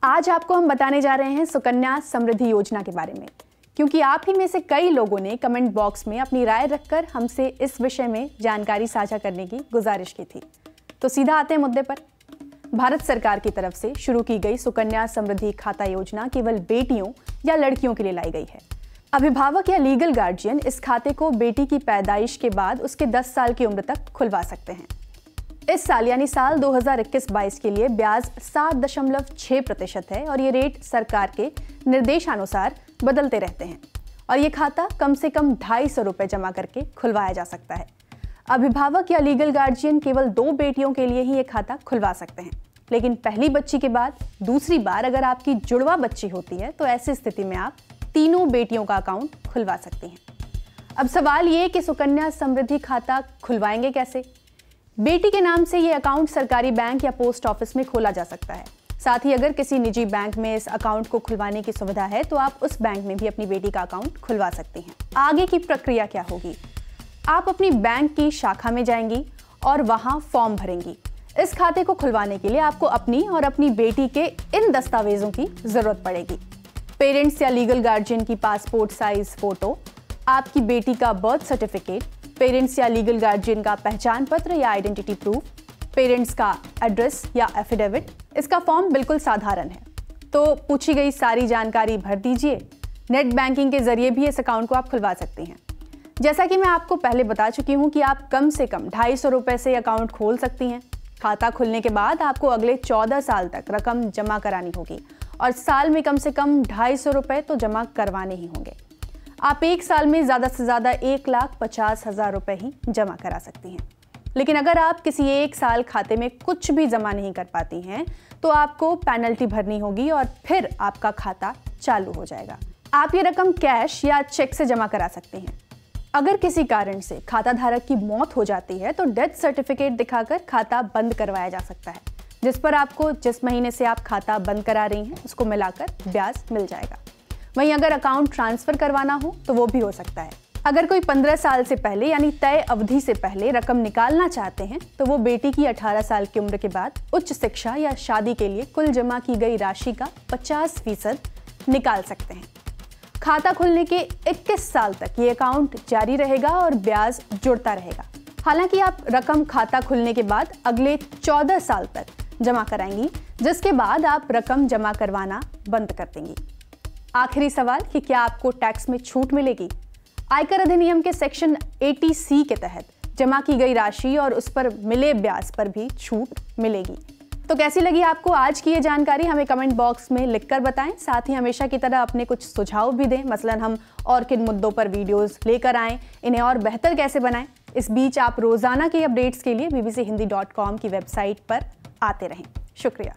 आज आपको हम बताने जा रहे हैं सुकन्या समृद्धि योजना के बारे में, क्योंकि आप ही में से कई लोगों ने कमेंट बॉक्स में अपनी राय रखकर हमसे इस विषय में जानकारी साझा करने की गुजारिश की थी। तो सीधा आते हैं मुद्दे पर। भारत सरकार की तरफ से शुरू की गई सुकन्या समृद्धि खाता योजना केवल बेटियों या लड़कियों के लिए लाई गई है। अभिभावक या लीगल गार्जियन इस खाते को बेटी की पैदाइश के बाद उसके 10 साल की उम्र तक खुलवा सकते हैं। इस साल यानी साल 2021-22 के लिए ब्याज 7.6% है और ये रेट सरकार के निर्देशानुसार बदलते रहते हैं और ये खाता कम से कम 250 रुपये जमा करके खुलवाया जा सकता है। अभिभावक या लीगल गार्जियन केवल 2 बेटियों के लिए ही ये खाता खुलवा सकते हैं, लेकिन पहली बच्ची के बाद दूसरी बार अगर आपकी जुड़वा बच्ची होती है तो ऐसी स्थिति में आप तीनों बेटियों का अकाउंट खुलवा सकती हैं। अब सवाल ये कि सुकन्या समृद्धि खाता खुलवाएंगे कैसे? बेटी के नाम से ये अकाउंट सरकारी बैंक या पोस्ट ऑफिस में खोला जा सकता है। साथ ही अगर किसी निजी बैंक में इस अकाउंट को खुलवाने की सुविधा है तो आप उस बैंक में भी अपनी बेटी का अकाउंट खुलवा सकती हैं। आगे की प्रक्रिया क्या होगी? आप अपनी बैंक की शाखा में जाएंगी और वहां फॉर्म भरेंगी। इस खाते को खुलवाने के लिए आपको अपनी और अपनी बेटी के इन दस्तावेजों की जरूरत पड़ेगी। पेरेंट्स या लीगल गार्जियन की पासपोर्ट साइज फोटो, आपकी बेटी का बर्थ सर्टिफिकेट, पेरेंट्स या लीगल गार्जियन का पहचान पत्र या आइडेंटिटी प्रूफ, पेरेंट्स का एड्रेस या एफिडेविट। इसका फॉर्म बिल्कुल साधारण है, तो पूछी गई सारी जानकारी भर दीजिए। नेट बैंकिंग के जरिए भी इस अकाउंट को आप खुलवा सकती हैं। जैसा कि मैं आपको पहले बता चुकी हूं कि आप कम से कम 250 रुपये से अकाउंट खोल सकती हैं। खाता खुलने के बाद आपको अगले 14 साल तक रकम जमा करानी होगी और साल में कम से कम 250 रुपये तो जमा करवाने ही होंगे। आप एक साल में ज़्यादा से ज़्यादा 1,50,000 रुपये ही जमा करा सकती हैं। लेकिन अगर आप किसी एक साल खाते में कुछ भी जमा नहीं कर पाती हैं तो आपको पेनल्टी भरनी होगी और फिर आपका खाता चालू हो जाएगा। आप ये रकम कैश या चेक से जमा करा सकती हैं। अगर किसी कारण से खाता धारक की मौत हो जाती है तो डेथ सर्टिफिकेट दिखाकर खाता बंद करवाया जा सकता है, जिस पर आपको जिस महीने से आप खाता बंद करा रही हैं उसको मिलाकर ब्याज मिल जाएगा। वहीं अगर अकाउंट ट्रांसफर करवाना हो तो वो भी हो सकता है। अगर कोई 15 साल से पहले यानी तय अवधि से पहले रकम निकालना चाहते हैं तो वो बेटी की 18 साल की उम्र के बाद उच्च शिक्षा या शादी के लिए कुल जमा की गई राशि का 50% निकाल सकते हैं। खाता खुलने के 21 साल तक ये अकाउंट जारी रहेगा और ब्याज जुड़ता रहेगा। हालांकि आप रकम खाता खुलने के बाद अगले 14 साल तक जमा कराएंगी, जिसके बाद आप रकम जमा करवाना बंद कर देंगी। आखिरी सवाल कि क्या आपको टैक्स में छूट मिलेगी? आयकर अधिनियम के सेक्शन 80C के तहत जमा की गई राशि और उस पर मिले ब्याज पर भी छूट मिलेगी। तो कैसी लगी आपको आज की ये जानकारी? हमें कमेंट बॉक्स में लिखकर बताएं। साथ ही हमेशा की तरह अपने कुछ सुझाव भी दें, मसलन हम और किन मुद्दों पर वीडियोस लेकर आएं, इन्हें और बेहतर कैसे बनाएं। इस बीच आप रोजाना के अपडेट्स के लिए bbchindi.com की वेबसाइट पर आते रहें। शुक्रिया।